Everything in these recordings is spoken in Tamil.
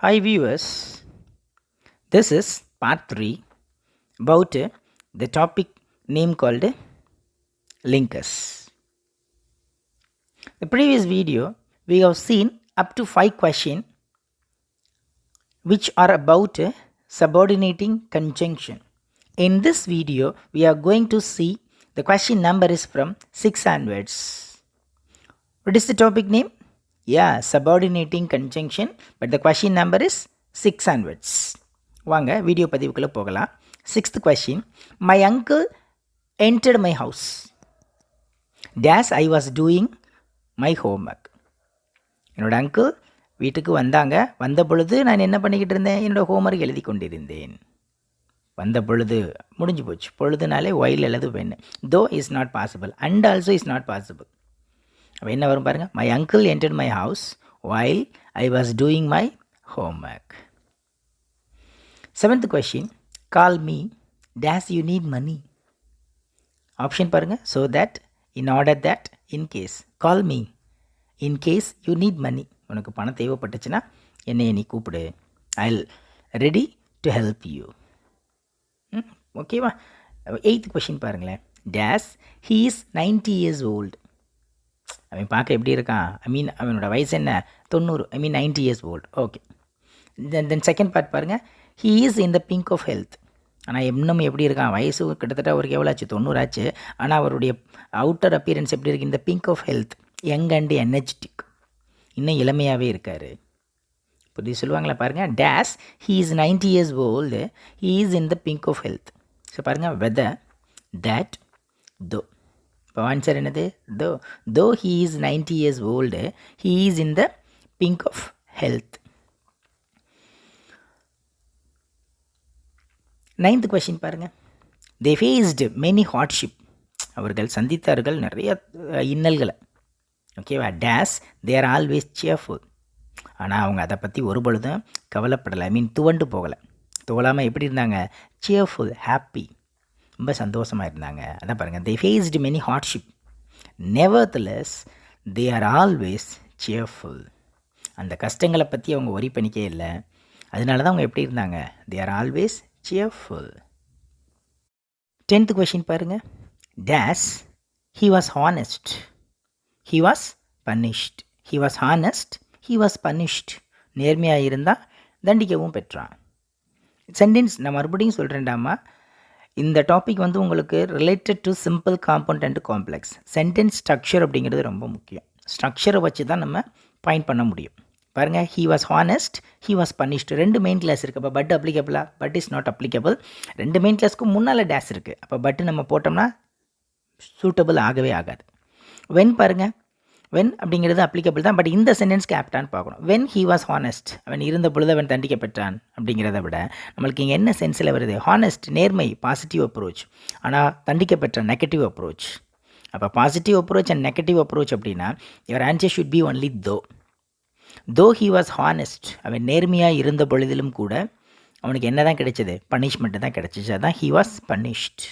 Hi viewers, this is part 3 about the topic name called linkers. The previous video we have seen up to 5 questions which are about subordinating conjunction. In this video we are going to see the question number is from 6 onwards. What is the topic name? Yeah, subordinating conjunction, but the question number is 6 onwards. வாங்க வீடியோ பதிவுக்குள்ள போகலாம். 6th question, my uncle entered my house dash I was doing my homework. என்னோட அங்கிள் வீட்டுக்கு வந்தாங்க, வந்த பொழுது நான் என்ன பண்ணிக்கிட்டு இருந்தேன், என்னோட ஹோம்ஒர்க் எழுதி கொண்டிருந்தேன். வந்த பொழுது முடிஞ்சு போச்சு, பொழுதுனாலே ஒயில் எழுது வேணும். Though is not possible, and also is not possible. அப்போ என்ன வரும் பாருங்கள், my uncle entered my house while I was doing my homework. 7th question, call me dash you need money. Option பாருங்கள், so that, in order that, in case. Call me in case you need money. உனக்கு பணம் தேவைப்பட்டுச்சுன்னா என்னையை நீ கூப்பிடு, I will ready to help you. ஓகேவா. 8th கொஷின் பாருங்களேன், dash he is 90 years old. அவன் பார்க்க எப்படி இருக்கான், அவனோட வயசு என்ன, 90, 90 years old. Okay. Then second part பாருங்கள், he is in the pink of health. ஆனால் இன்னும் எப்படி இருக்கான், வயசு கிட்டத்தட்ட அவருக்கு எவ்வளோ ஆச்சு, 90 ஆச்சு. ஆனால் அவருடைய அவுட்டர் அப்பியரன்ஸ் எப்படி இருக்குது, இந்த pink of health, young and energetic, இன்னும் இளமையாகவே இருக்கார். புரியுது சொல்லுவாங்களா பாருங்கள், days he is 90 years old, he is in the pink of health. So பாருங்கள், வெதர், தட், தோ. இப்போ ஆன்சர் என்னது, though he is 90 years old, he is in the pink of health. 9th question பாருங்கள், தே ஃபேஸ்டு மெனி ஹார்ட்ஷிப். அவர்கள் சந்தித்தார்கள் நிறைய இன்னல்களை. ஓகேவா. Days they are always cheerful. ஆனால் அவங்க அதை பற்றி ஒரு பொழுதும் கவலைப்படலை, துவண்டு போகலை. துவலாமல் எப்படி இருந்தாங்க, சியர்ஃபுல், ஹாப்பி, ரொம்ப சந்தோஷமாக இருந்தாங்க. அதான் பாருங்கள், they faced many hardship, nevertheless they are always cheerful. அந்த கஷ்டங்களை பற்றி அவங்க ஒரி பண்ணிக்கே இல்லை, அதனால தான் அவங்க எப்படி இருந்தாங்க, they are always cheerful. 10th question பாருங்கள், dash he was honest, he was punished. He was honest, he was punished. நேர்மையாக இருந்தால் தண்டிக்கவும் பெற்றான். சென்டென்ஸ் நான் மறுபடியும் சொல்கிறேன்டாமா, இந்த டாபிக் உங்களுக்கு related to simple, compound and complex. Sentence structure அப்படிங்கிறது ரொம்ப முக்கியம். ஸ்ட்ரக்சரை வச்சு தான் நம்ம பாயிண்ட் பண்ண முடியும். பாருங்கள், he was honest, he was punished. 2 main class இருக்குது. அப்போ பட் அப்ளிகபிளா, but is not applicable. 2 main கிளாஸ்க்கு முன்னால் டேஸ் இருக்குது. அப்போ பட்டு நம்ம போட்டோம்னா சூட்டபிள் ஆகவே ஆகாது. வென் பாருங்கள், வென் அப்படிங்கிறது அப்ளிகபிள் தான், பட் இந்த சென்டென்ஸ்க்கு ஆப்டான்னு பார்க்கணும். வென் ஹீ வாஸ் ஹானஸ்ட், அவன் இருந்த பொழுது அவன் தண்டிக்கப்பட்டான் அப்படிங்கிறத விட நம்மளுக்கு இங்கே என்ன சென்ஸில் வருது, ஹானஸ்ட் நேர்மை, பாசிட்டிவ் அப்ரோச், ஆனால் தண்டிக்கப்பட்ட நெகட்டிவ் அப்ரோச். அப்போ positive approach and negative approach அப்படின்னா your answer should be only though he was honest, அவன் நேர்மையாக இருந்த பொழுதிலும் கூட அவனுக்கு என்ன தான் கிடைச்சது, பனிஷ்மெண்ட்டு தான் கிடைச்சிச்சு. அதான் he was punished.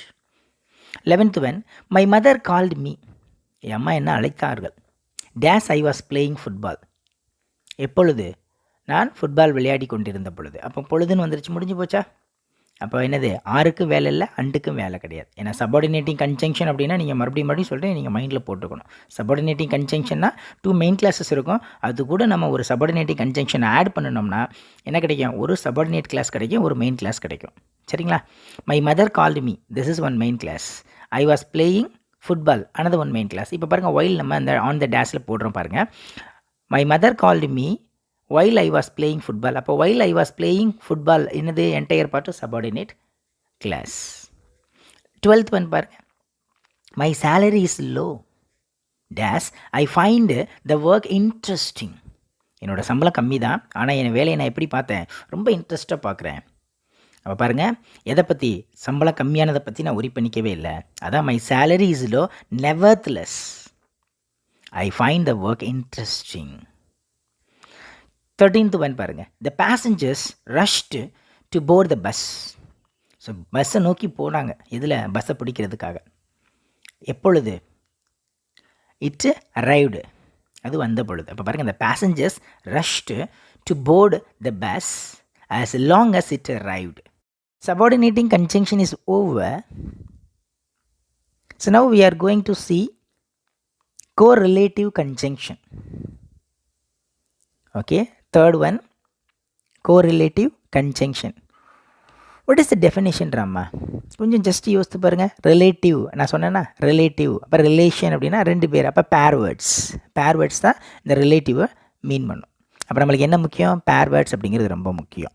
11th one, my mother called me, என் அம்மா என்ன அழைத்தார்கள், dash I was playing football. எப்பொழுது, நான் ஃபுட்பால் விளையாடி கொண்டிருந்த பொழுது. அப்போ பொழுதுன்னு வந்துருச்சு, முடிஞ்சு போச்சா. அப்போ என்னது, ஆருக்கும் வேலை இல்லை, அண்டுக்கும் வேலை கிடையாது. ஏன்னா சபார்டினேட்டிங் கன்ஜங்ஷன் அப்படின்னா நீங்கள் மறுபடியும் சொல்கிறேன், நீங்கள் மைண்டில் போட்டுக்கணும். சபார்டினேட்டிங் கன்ஜங்ஷன்னா 2 மெயின் கிளாஸஸ் இருக்கும். அது கூட நம்ம ஒரு சபார்டினேட்டிங் கன்ஜங்ஷன் ஆட் பண்ணணும்னா என்ன கிடைக்கும், ஒரு சபார்டினேட் கிளாஸ் கிடைக்கும், ஒரு மெயின் கிளாஸ் கிடைக்கும். சரிங்களா. My mother called me, this is 1 main clause. I was playing football, another 1 main clause. இப்போ பாருங்கள், ஒயில் நம்ம அந்த ஆன் த டேஸில் போடுறோம் பாருங்கள். My mother called me while I was playing football. அப்போ while I was playing football என்னது, entire part subordinate clause. 12th one பாருங்க, my salary is low, dash I find the work interesting. என்னோடய சம்பளம் கம்மி தான், ஆனால் என் வேலையை நான் எப்படி பார்த்தேன், ரொம்ப இன்ட்ரெஸ்ட்டாக பார்க்குறேன். அப்போ பாருங்கள், எதை பற்றி, சம்பளம் கம்மியானதை பற்றி நான் ஒரி பண்ணிக்கவே இல்லை. அதான் my salary is low, nevertheless I find the work interesting. 13th one பாருங்கள், the passengers rushed to board the bus. So பஸ்ஸை நோக்கி போனாங்க, இதில் பஸ்ஸை பிடிக்கிறதுக்காக. எப்பொழுது, இட் அரைவ்டு, அது வந்த பொழுது. அப்போ பாருங்கள், the passengers rushed to board the bus as long as it arrived. Subordinating conjunction is over. So now we are going to see correlative conjunction. Okay, third one, correlative conjunction. What is the definition, Rama? கொஞ்சம் ஜஸ்ட் யோசித்து பாருங்கள். ரிலேட்டிவ், நான் சொன்னேன்னா ரிலேட்டிவ், அப்போ ரிலேஷன் அப்படின்னா ரெண்டு பேர், அப்போ பேர் வேர்ட்ஸ் தான் இந்த ரிலேட்டிவை மீன் பண்ணும். அப்போ நம்மளுக்கு என்ன முக்கியம்? பேர் வேர்ட்ஸ் அப்படிங்கிறது ரொம்ப முக்கியம்.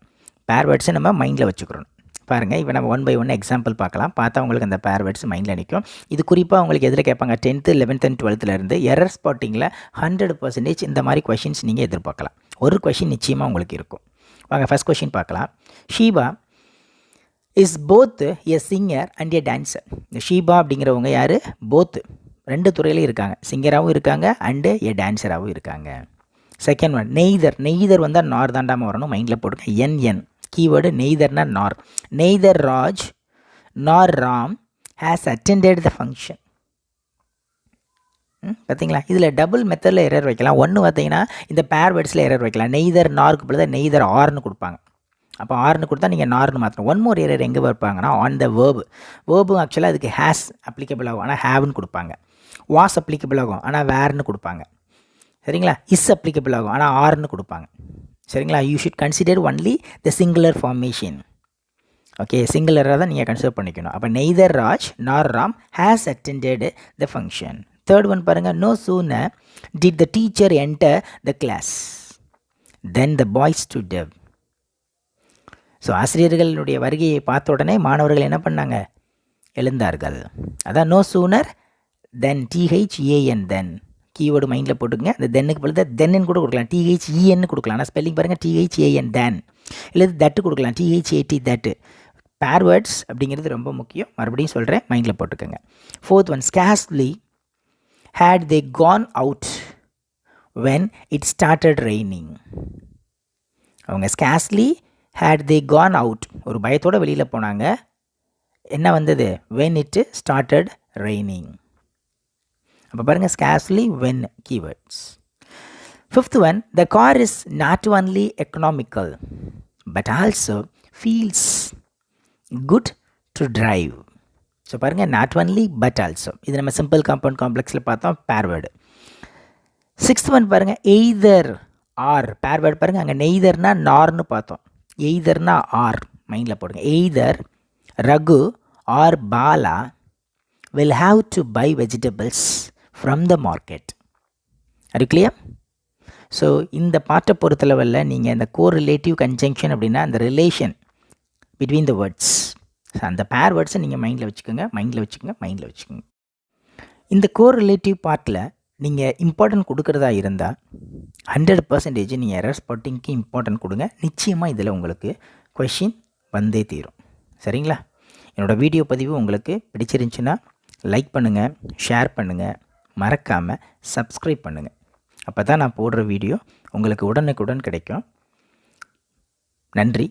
பேர் வேர்ட்ஸை நம்ம மைண்டில் வச்சுக்கிறோம். பாருங்கள், இப்போ நம்ம 1 by 1 எக்ஸாம்பிள் பார்க்கலாம். பார்த்தா உங்களுக்கு அந்த பேர் வேர்ட்ஸ் மைண்டில் நிற்கும். இது குறிப்பாக உங்களுக்கு எதில் கேட்பாங்க? 10th, 11th and 12th error ஸ்பாட்டிங்கில் 100% இந்த மாதிரி கொஷின்ஸ் நீங்கள் எதிர்பார்க்கலாம். ஒரு கொஷின் நிச்சயமாக உங்களுக்கு இருக்கும். வாங்க ஃபஸ்ட் கொஷின் பார்க்கலாம். Sheeba is both a singer and a dancer. இந்த ஷீபா அப்படிங்கிறவங்க யார்? போத்து, ரெண்டு துறையிலையும் இருக்காங்க. சிங்கராகவும் இருக்காங்க அண்டு எ டான்ஸராகவும் இருக்காங்க. செகண்ட் ஒன், நெய்தர் வந்தால் நார் தாண்டாமல் வரணும், மைண்டில் போட்டுங்க. என் கீவேர்டு நெய்தர்னா நார். Neither Raj nor Ram has attended the function. பார்த்தீங்களா, இதில் டபுள் மெத்தடில் எரர் வைக்கலாம். ஒன்று பார்த்தீங்கன்னா இந்த பேர் வேர்ட்ஸில் எரர் வைக்கலாம். நெய்தர் நார்க்கு பதிலாக நெய்தர் ஆர்னு கொடுப்பாங்க. அப்போ ஆர்னு கொடுத்தா நீங்கள் நார்னு மாற்றணும். ஒன் மோர் எரர் எங்கே வைப்பாங்கன்னா ஆன் த வேர்பும் ஆக்சுவலாக அதுக்கு ஹேஸ் அப்ளிகபிள் ஆகும், ஆனால் ஹேவ்னு கொடுப்பாங்க. வாஸ் அப்ளிகபிள் ஆகும், ஆனால் வேர்னு கொடுப்பாங்க. சரிங்களா, இஸ் அப்ளிகபிள் ஆகும், ஆனால் ஆர்னு கொடுப்பாங்க. சரிங்களா, you should consider only the singular formation. Okay, சிங்குலராக தான் நீங்கள் கன்சிடர் பண்ணிக்கணும். அப்போ neither Raj nor Ram has attended the function. Third one பாருங்கள். No sooner did the teacher enter the class then the boys stood up. So ஆசிரியர்களுடைய வருகையை பார்த்த உடனே மாணவர்கள் என்ன பண்ணாங்க? எழுந்தார்கள். அதான் no sooner then, THAN then. Keyword மைண்டில் போட்டுக்கங்க. அந்த தென்னுக்கு பொழுது தென்னு கூட கொடுக்கலாம், THEN கொடுக்கலாம். ஆனால் ஸ்பெல்லிங் பாருங்கள், THAN தேன். இல்லை தட்டு கொடுக்கலாம், THAT தட்டு. பேர் வேர்ட்ஸ் அப்படிங்கிறது ரொம்ப முக்கியம். மறுபடியும் சொல்கிறேன், மைண்டில் போட்டுக்கோங்க. Fourth one, scarcely had they gone out when it started raining. அவங்க ஸ்கார்ஸ்லி had they gone out, ஒரு பயத்தோடு வெளியில் போனாங்க. என்ன வந்தது? when it started raining. அப்போ பாருங்கள், ஸ்கார்ஸ்லி, when keywords. Fifth one, the car is not only economical but also feels good to drive. So பாருங்கள், நாட் ஒன்லி பட் ஆல்சோ. இது நம்ம சிம்பிள் காம்பவுண்ட் காம்ப்ளெக்ஸில் பார்த்தோம், பேர் வேர்டு. சிக்ஸ்த் ஒன் பாருங்கள், எய்தர் ஆர். பேர் வேர்டு பாருங்கள், அங்கே நெய்தர்னா நார்னு பார்த்தோம், எய்தர்னா ஆர், மைண்டில் போடுங்க. Either Raghu or Bala will have to buy vegetables from the market. Are you clear? So இந்த பாட்டை பொறுத்தளவில் நீங்கள் இந்த கோரிலேட்டிவ் கன்ஜங்ஷன் அப்படின்னா அந்த ரிலேஷன் பிட்வீன் த வேர்ட்ஸ், அந்த பேர் வேர்ட்ஸை நீங்கள் மைண்டில் வச்சுக்கோங்க. இந்த கோரிலேட்டிவ் பார்ட்டில் நீங்கள் இம்பார்ட்டன்ட் கொடுக்குறதா இருந்தால் 100% நீங்கள் எரர் ஸ்பாட்டிங்க்கு இம்பார்ட்டன்ட் கொடுங்க. நிச்சயமாக இதில் உங்களுக்கு கொஷின் வந்தே தீரும். சரிங்களா? என்னோடய வீடியோ பதிவு உங்களுக்கு பிடிச்சிருந்துச்சுன்னா லைக் பண்ணுங்கள், ஷேர் பண்ணுங்கள், மறக்காமல் சப்ஸ்கிரைப் பண்ணுங்கள். அப்போ தான் நான் போடுற வீடியோ உங்களுக்கு உடனுக்குடன் கிடைக்கும். நன்றி.